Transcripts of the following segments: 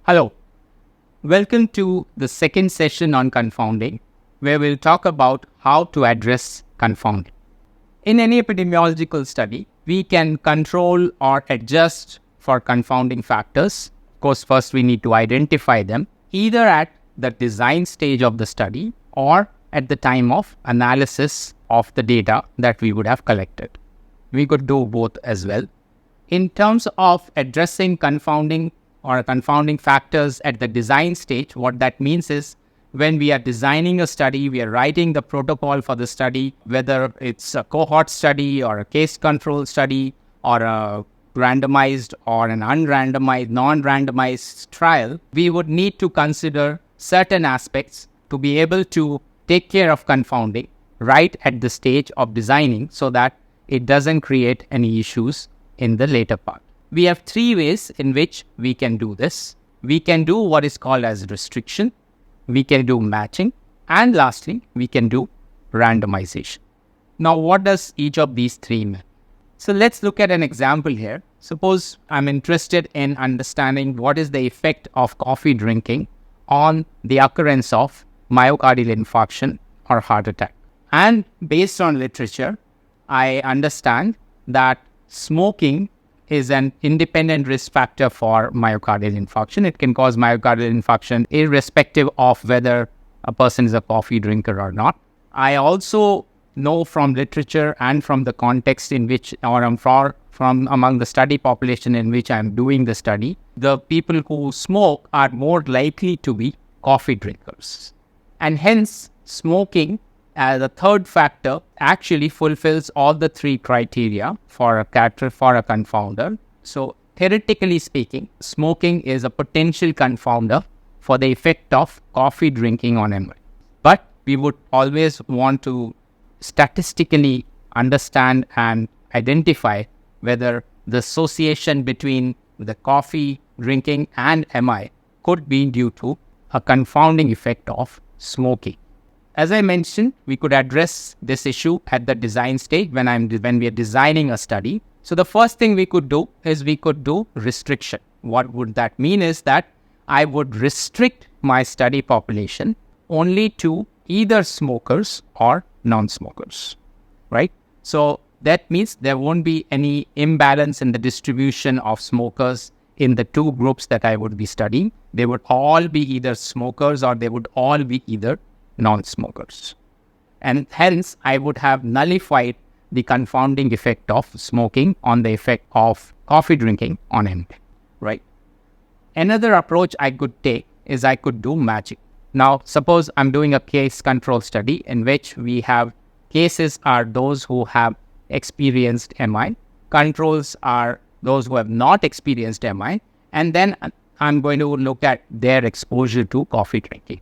Hello, welcome to the second session on confounding, where we'll talk about how to address confounding. In any epidemiological study, we can control or adjust for confounding factors. Of course, first we need to identify them, either at the design stage of the study or at the time of analysis of the data that we would have collected. We could do both as well. In terms of addressing confounding or confounding factors at the design stage, what that means is when we are designing a study, we are writing the protocol for the study, whether it's a cohort study or a case control study or a randomized or an unrandomized, non-randomized trial, we would need to consider certain aspects to be able to take care of confounding right at the stage of designing so that it doesn't create any issues in the later part. We have three ways in which we can do this. We can do what is called as restriction, we can do matching, and lastly, we can do randomization. Now, what does each of these three mean? So let's look at an example here. Suppose I'm interested in understanding what is the effect of coffee drinking on the occurrence of myocardial infarction or heart attack. And based on literature, I understand that smoking is an independent risk factor for myocardial infarction. It can cause myocardial infarction irrespective of whether a person is a coffee drinker or not. I also know from literature and from the context in which, or from among the study population in which I'm doing the study, the people who smoke are more likely to be coffee drinkers. And hence, smoking as a third factor actually fulfills all the three criteria for a confounder. So theoretically speaking, smoking is a potential confounder for the effect of coffee drinking on MRI. But we would always want to statistically understand and identify whether the association between the coffee drinking and MI could be due to a confounding effect of smoking. As I mentioned, we could address this issue at the design stage when we are designing a study. So the first thing we could do is we could do restriction. What would that mean is that I would restrict my study population only to either smokers or non-smokers, right? So that means there won't be any imbalance in the distribution of smokers in the two groups that I would be studying. They would all be either smokers or they would all be either non-smokers. And hence, I would have nullified the confounding effect of smoking on the effect of coffee drinking on MD, right? Another approach I could take is I could do matching. Now, suppose I'm doing a case control study in which we have cases are those who have experienced MI, controls are those who have not experienced MI, and then I'm going to look at their exposure to coffee drinking.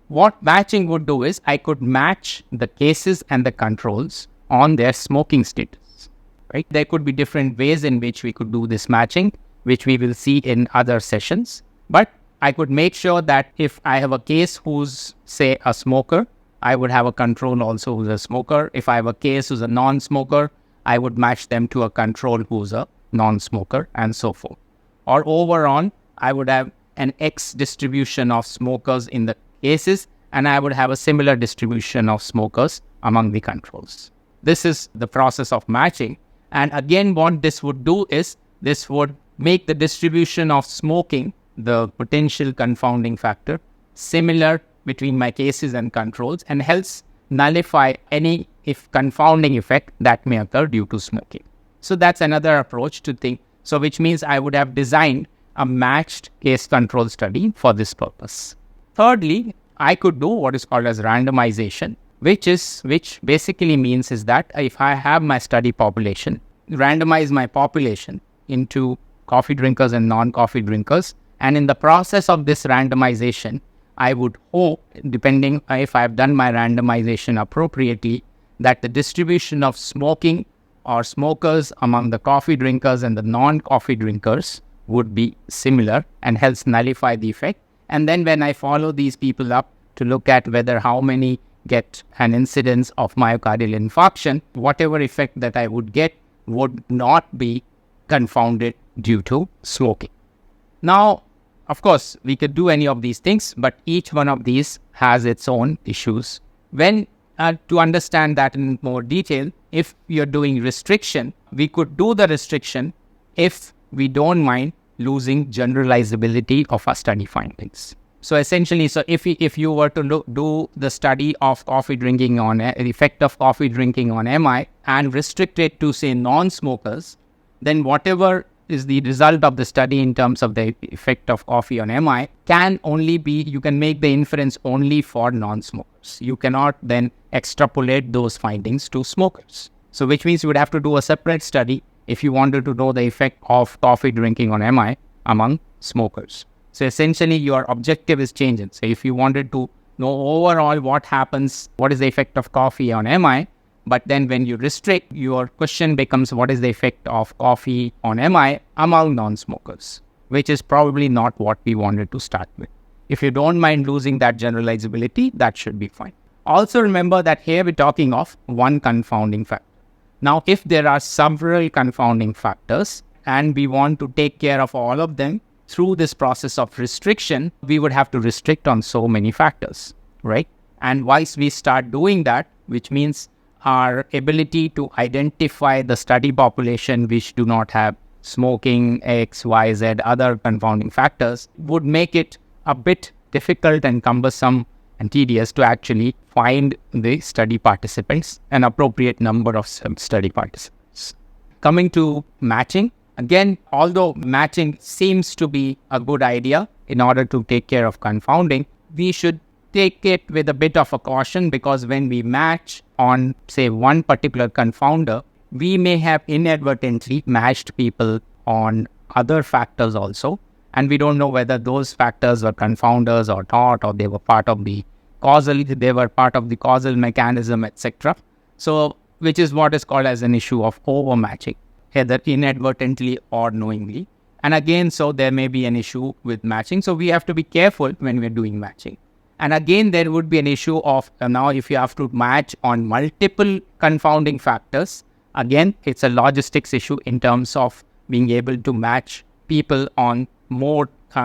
What matching would do is I could match the cases and the controls on their smoking status, right? There could be different ways in which we could do this matching, which we will see in other sessions. But I could make sure that if I have a case who's, say, a smoker, I would have a control also who's a smoker. If I have a case who's a non-smoker, I would match them to a control who's a non-smoker and so forth. Or over on, I would have an X distribution of smokers in the cases, and I would have a similar distribution of smokers among the controls. This is the process of matching. And again, what this would do is this would make the distribution of smoking, the potential confounding factor, similar between my cases and controls, and helps nullify any confounding effect that may occur due to smoking. So that's another approach to think. So which means I would have designed a matched case control study for this purpose. Thirdly, I could do what is called as randomization, which basically means is that if I have my study population, randomize my population into coffee drinkers and non-coffee drinkers, and in the process of this randomization, I would hope, depending if I've done my randomization appropriately, that the distribution of smoking or smokers among the coffee drinkers and the non-coffee drinkers would be similar and helps nullify the effect. And then when I follow these people up to look at whether how many get an incidence of myocardial infarction, whatever effect that I would get would not be confounded due to smoking. Now, Of course, we could do any of these things, but each one of these has its own issues. When to understand that in more detail, if you're doing restriction, we could do the restriction if we don't mind losing generalizability of our study findings. So essentially, if you were to do the study of coffee drinking on the effect of coffee drinking on MI and restrict it to, say, non-smokers, then whatever is the result of the study in terms of the effect of coffee on MI can only be, you can make the inference only for non-smokers. You cannot then extrapolate those findings to smokers. So which means you would have to do a separate study if you wanted to know the effect of coffee drinking on MI among smokers. So essentially your objective is changing. So if you wanted to know overall what happens, what is the effect of coffee on MI, but then when you restrict, your question becomes what is the effect of coffee on MI among non-smokers, which is probably not what we wanted to start with. If you don't mind losing that generalizability, that should be fine. Also remember that here we're talking of one confounding factor. Now, if there are several confounding factors and we want to take care of all of them through this process of restriction, we would have to restrict on so many factors, right? And once we start doing that, which means our ability to identify the study population which do not have smoking, X, Y, Z, other confounding factors would make it a bit difficult and cumbersome and tedious to actually find the study participants, an appropriate number of study participants. Coming to matching, again, although matching seems to be a good idea in order to take care of confounding, we should take it with a bit of a caution, because when we match on, say, one particular confounder, we may have inadvertently matched people on other factors also, and we don't know whether those factors were confounders or not, or they were part of the causal mechanism, etc. So, which is what is called as an issue of overmatching, either inadvertently or knowingly. And again, so there may be an issue with matching. So we have to be careful when we're doing matching. And again, there would be an issue of now if you have to match on multiple confounding factors, again, it's a logistics issue in terms of being able to match people on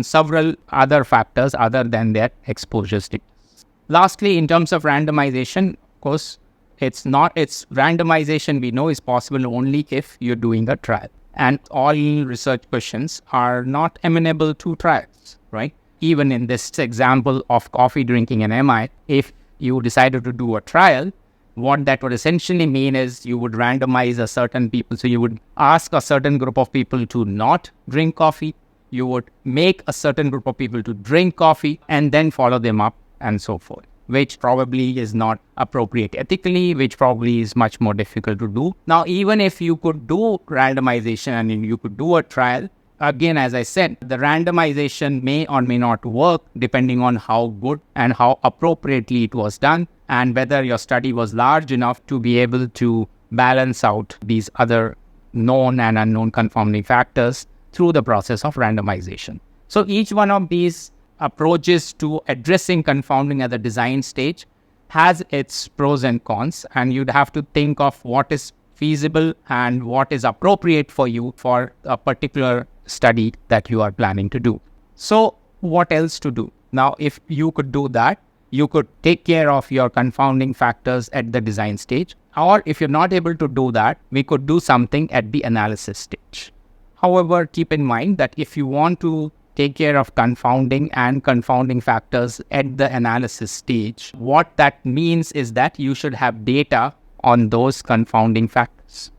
several other factors other than their exposure status. Lastly, in terms of randomization, of course, randomization we know is possible only if you're doing a trial. And all research questions are not amenable to trials, right? Even in this example of coffee drinking and MI, if you decided to do a trial, what that would essentially mean is you would randomize a certain people. So you would ask a certain group of people to not drink coffee. You would make a certain group of people to drink coffee and then follow them up and so forth, which probably is not appropriate ethically, which probably is much more difficult to do. Now, even if you could do randomization and you could do a trial, again, as I said, the randomization may or may not work depending on how good and how appropriately it was done and whether your study was large enough to be able to balance out these other known and unknown confounding factors through the process of randomization. So each one of these approaches to addressing confounding at the design stage has its pros and cons, and you'd have to think of what is feasible and what is appropriate for you for a particular study that you are planning to do. So what else to do? Now, if you could do that, you could take care of your confounding factors at the design stage. Or if you're not able to do that, we could do something at the analysis stage. However, keep in mind that if you want to take care of confounding and confounding factors at the analysis stage, what that means is that you should have data on those confounding factors.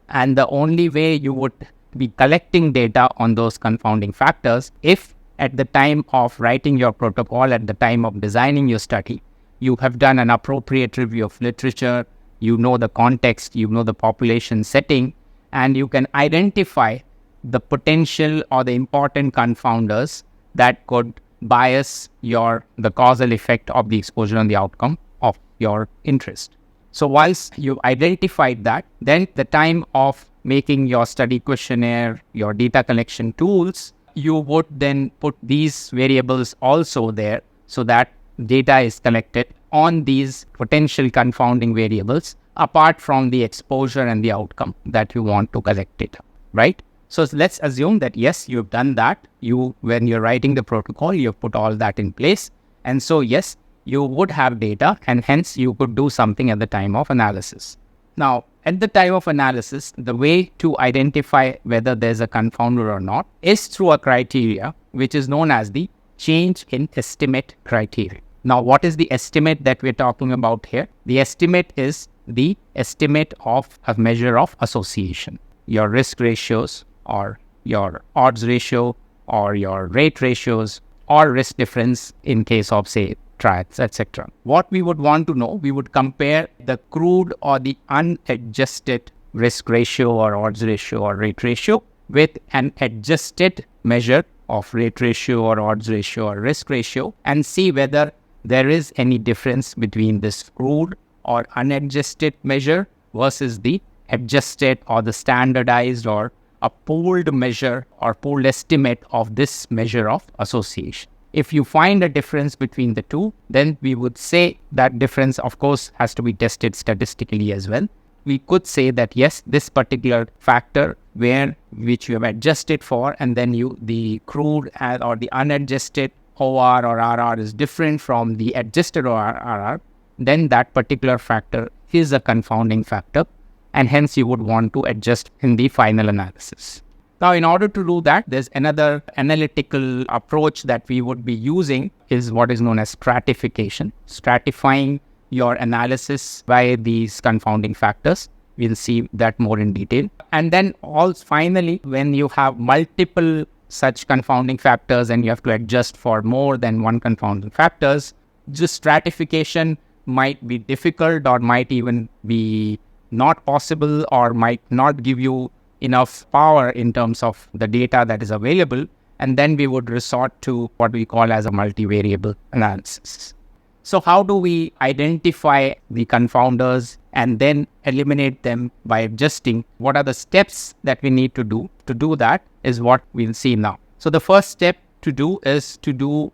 And the only way you would be collecting data on those confounding factors if at the time of writing your protocol, at the time of designing your study, you have done an appropriate review of literature, you know the context, you know the population setting, and you can identify the potential or the important confounders that could bias the causal effect of the exposure on the outcome of your interest. So once you've identified that, then the time of making your study questionnaire, your data collection tools, you would then put these variables also there so that data is collected on these potential confounding variables apart from the exposure and the outcome that you want to collect data, right? So let's assume that yes, you've done that. When you're writing the protocol, you've put all that in place. And so yes, you would have data, and hence you could do something at the time of analysis. Now, at the time of analysis, the way to identify whether there's a confounder or not is through a criteria which is known as the change in estimate criteria. Now, what is the estimate that we're talking about here? The estimate is the estimate of a measure of association. Your risk ratios, or your odds ratio, or your rate ratios, or risk difference in case of, say, trials, etc. What we would want to know, we would compare the crude or the unadjusted risk ratio or odds ratio or rate ratio with an adjusted measure of rate ratio or odds ratio or risk ratio, and see whether there is any difference between this crude or unadjusted measure versus the adjusted or the standardized or a pooled measure or pooled estimate of this measure of association. If you find a difference between the two, then we would say that difference, of course, has to be tested statistically as well. We could say that yes, this particular factor which you have adjusted for, and then the crude or the unadjusted OR or RR is different from the adjusted RR, then that particular factor is a confounding factor, and hence you would want to adjust in the final analysis. Now, in order to do that, there's another analytical approach that we would be using is what is known as stratification, stratifying your analysis by these confounding factors. We'll see that more in detail. And then finally, when you have multiple such confounding factors and you have to adjust for more than one confounding factors, just stratification might be difficult or might even be not possible or might not give you enough power in terms of the data that is available. And then we would resort to what we call as a multivariable analysis. So how do we identify the confounders and then eliminate them by adjusting? What are the steps that we need to do? To do that is what we'll see now. So the first step to do is to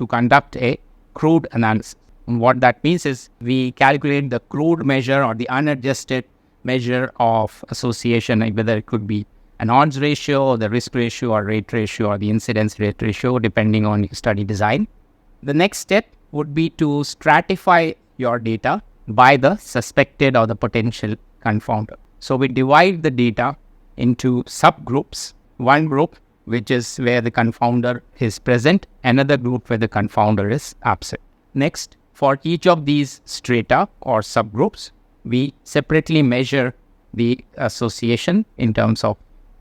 conduct a crude analysis. And what that means is we calculate the crude measure or the unadjusted measure of association, whether it could be an odds ratio or the risk ratio or rate ratio or the incidence rate ratio, depending on your study design. The next step would be to stratify your data by the suspected or the potential confounder. So we divide the data into subgroups. One group, which is where the confounder is present, another group where the confounder is absent. Next, for each of these strata or subgroups, we separately measure the association in terms of,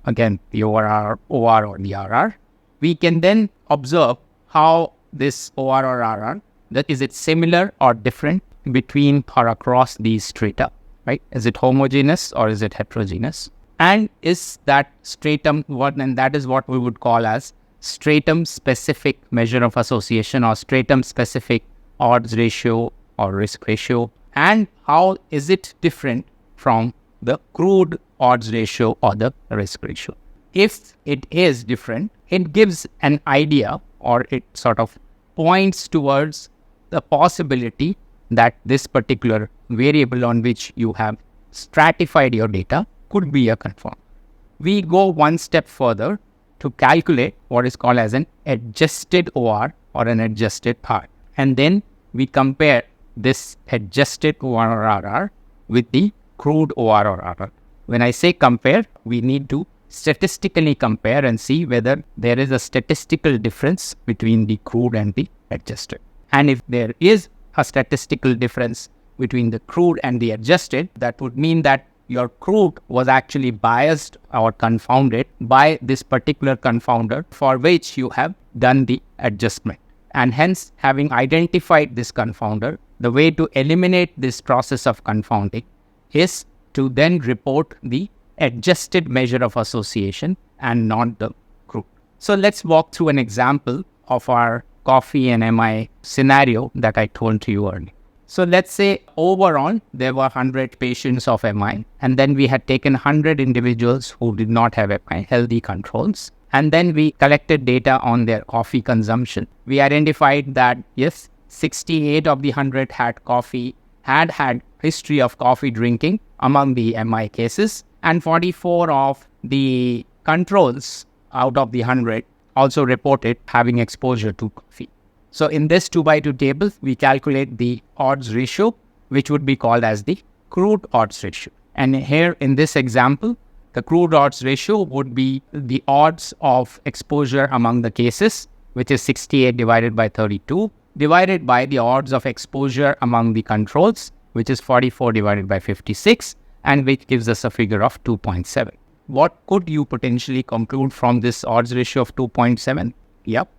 again, the OR or the RR. We can then observe how this OR or RR, that is it similar or different between or across these strata, right? Is it homogeneous or is it heterogeneous? And is that stratum what? And that is what we would call as stratum specific measure of association or stratum specific odds ratio or risk ratio. And how is it different from the crude odds ratio or the risk ratio? If it is different, it gives an idea or it sort of points towards the possibility that this particular variable on which you have stratified your data could be a confounder. We go one step further to calculate what is called as an adjusted OR or an adjusted R. And then we compare this adjusted OR or RR with the crude OR or RR. When I say compare, we need to statistically compare and see whether there is a statistical difference between the crude and the adjusted. And if there is a statistical difference between the crude and the adjusted, that would mean that your crude was actually biased or confounded by this particular confounder for which you have done the adjustment. And hence, having identified this confounder, the way to eliminate this process of confounding is to then report the adjusted measure of association and not the crude. So let's walk through an example of our coffee and MI scenario that I told to you earlier. So let's say overall there were 100 patients of MI, and then we had taken 100 individuals who did not have MI, healthy controls, and then we collected data on their coffee consumption. We identified that yes, 68 of the 100 had had history of coffee drinking among the MI cases, and 44 of the controls out of the 100 also reported having exposure to coffee. So in this 2x2 table, we calculate the odds ratio, which would be called as the crude odds ratio. And here in this example, the crude odds ratio would be the odds of exposure among the cases, which is 68 divided by 32, divided by the odds of exposure among the controls, which is 44 divided by 56, and which gives us a figure of 2.7. What could you potentially conclude from this odds ratio of 2.7? Yep,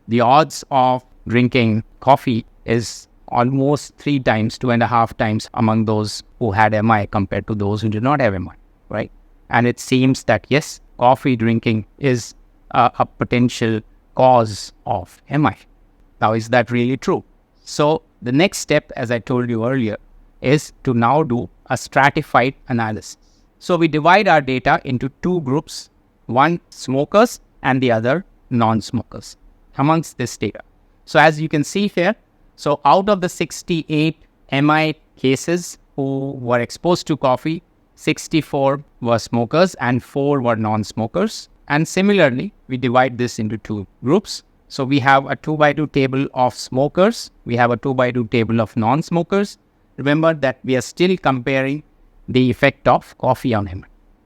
the odds of drinking coffee is almost 3 times, 2.5 times among those who had MI compared to those who did not have MI, right? And it seems that yes, coffee drinking is a potential cause of MI. Now, is that really true? So the next step, as I told you earlier, is to now do a stratified analysis. So we divide our data into 2 groups, one smokers and the other non-smokers amongst this data. So as you can see here, so out of the 68 MI cases who were exposed to coffee, 64 were smokers and 4 were non-smokers. And similarly, we divide this into 2 groups. So we have a 2x2 table of smokers. We have a 2x2 table of non-smokers. Remember that we are still comparing the effect of coffee on MI.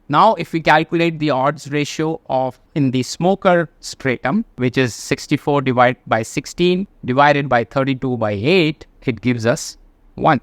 Now, if we calculate the odds ratio of in the smoker stratum, which is 64 divided by 16 divided by 32 by 8, it gives us 1.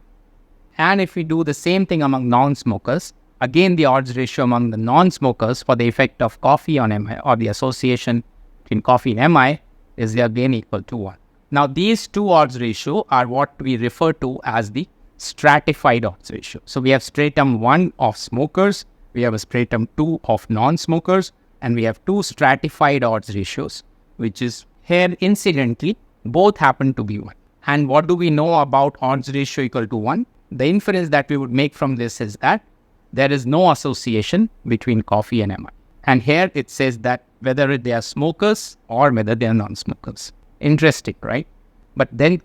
And if we do the same thing among non-smokers, again the odds ratio among the non-smokers for the effect of coffee on MI or the association between coffee and MI is again equal to 1. Now, these 2 odds ratio are what we refer to as the stratified odds ratio. So we have stratum 1 of smokers, we have a stratum 2 of non-smokers, and we have 2 stratified odds ratios, which is here incidentally, both happen to be 1. And what do we know about odds ratio equal to 1? The inference that we would make from this is that there is no association between coffee and MI. And here it says that whether they are smokers or whether they are non-smokers. Interesting, right? But then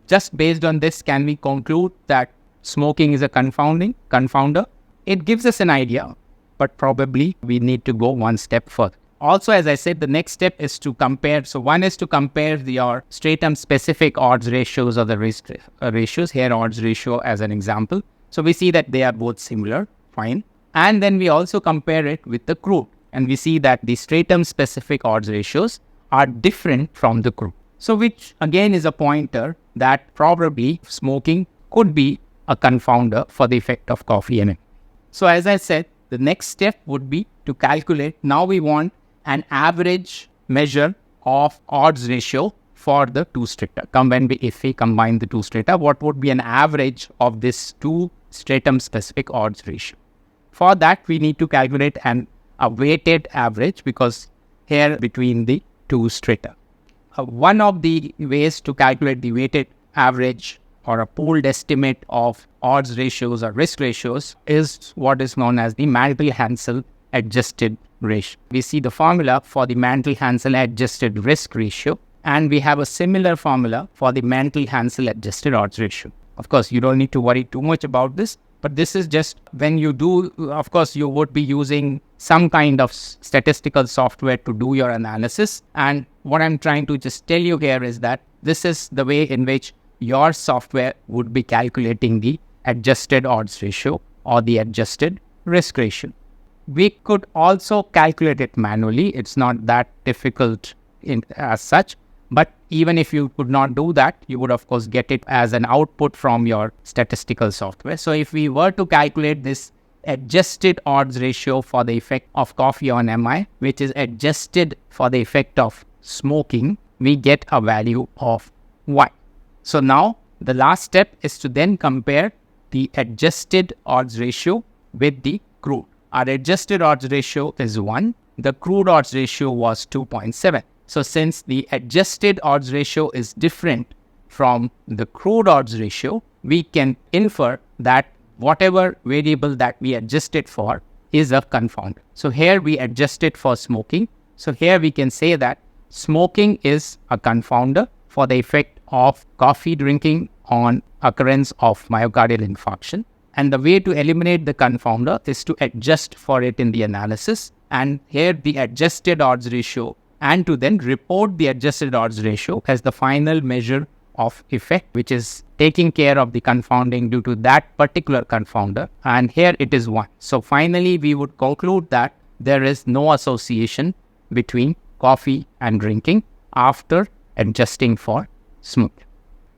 just based on this, can we conclude that smoking is a confounder? It gives us an idea, but probably we need to go one step further. Also, as I said, the next step is to compare. So one is to compare your stratum-specific odds ratios or the risk ratios. Here, odds ratio as an example. So we see that they are both similar, fine. And then we also compare it with the crude. And we see that the stratum-specific odds ratios are different from the crude. So which again is a pointer that probably smoking could be a confounder for the effect of coffee and MI. So as I said, the next step would be to calculate. Now we want an average measure of odds ratio for the 2 strata. If we combine the 2 strata, what would be an average of this 2 stratum-specific odds ratio? For that, we need to calculate a weighted average because here between the 2 strata. One of the ways to calculate the weighted average or a pooled estimate of odds ratios or risk ratios is what is known as the Mantel-Hansel adjusted ratio. We see the formula for the Mantel-Hansel adjusted risk ratio, and we have a similar formula for the Mantel-Hansel adjusted odds ratio. Of course, you don't need to worry too much about this, but this is just when you do, of course, you would be using some kind of statistical software to do your analysis. And what I'm trying to just tell you here is that this is the way in which your software would be calculating the adjusted odds ratio or the adjusted risk ratio. We could also calculate it manually. It's not that difficult as such. But even if you could not do that, you would of course get it as an output from your statistical software. So if we were to calculate this adjusted odds ratio for the effect of coffee on MI, which is adjusted for the effect of smoking, we get a value of 1. So now the last step is to then compare the adjusted odds ratio with the crude. Our adjusted odds ratio is 1. The crude odds ratio was 2.7. So since the adjusted odds ratio is different from the crude odds ratio, we can infer that whatever variable that we adjusted for is a confounder. So here we adjusted for smoking. So here we can say that smoking is a confounder for the effect of coffee drinking on occurrence of myocardial infarction. And the way to eliminate the confounder is to adjust for it in the analysis. and here the adjusted odds ratio, and to then report the adjusted odds ratio as the final measure of effect, which is taking care of the confounding due to that particular confounder, and here it is 1. So finally, we would conclude that there is no association between coffee and drinking after adjusting for smooth.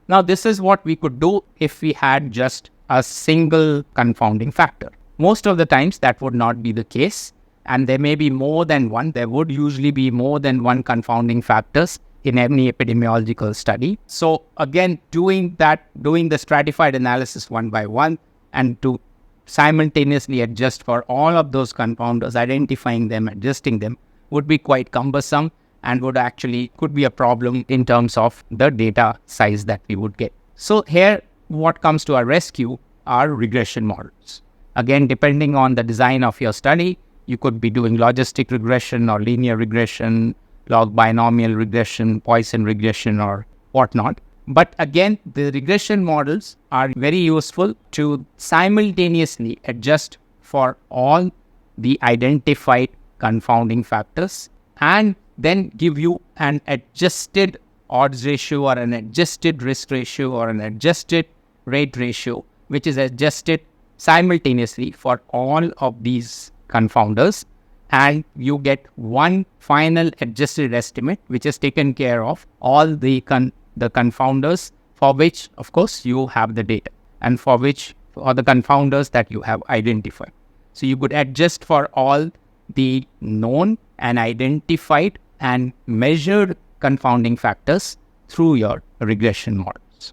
Now, this is what we could do if we had just a single confounding factor. Most of the times that would not be the case, and there may be more than one. There would usually be more than one confounding factors in any epidemiological study. So again, doing the stratified analysis one by one and to simultaneously adjust for all of those confounders, identifying them, adjusting them, would be quite cumbersome and could be a problem in terms of the data size that we would get. So here, what comes to our rescue are regression models. Again, depending on the design of your study, you could be doing logistic regression or linear regression, log binomial regression, Poisson regression, or whatnot. But again, the regression models are very useful to simultaneously adjust for all the identified confounding factors and then give you an adjusted odds ratio or an adjusted risk ratio or an adjusted rate ratio, which is adjusted simultaneously for all of these confounders, and you get one final adjusted estimate which has taken care of all the confounders for which, of course, you have the data and for the confounders that you have identified. So you could adjust for all the known and identified and measured confounding factors through your regression models.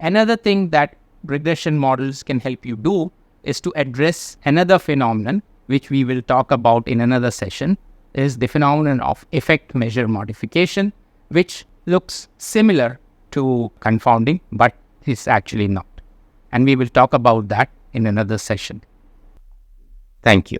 Another thing that regression models can help you do is to address another phenomenon which we will talk about in another session, is the phenomenon of effect measure modification, which looks similar to confounding, but is actually not. And we will talk about that in another session. Thank you.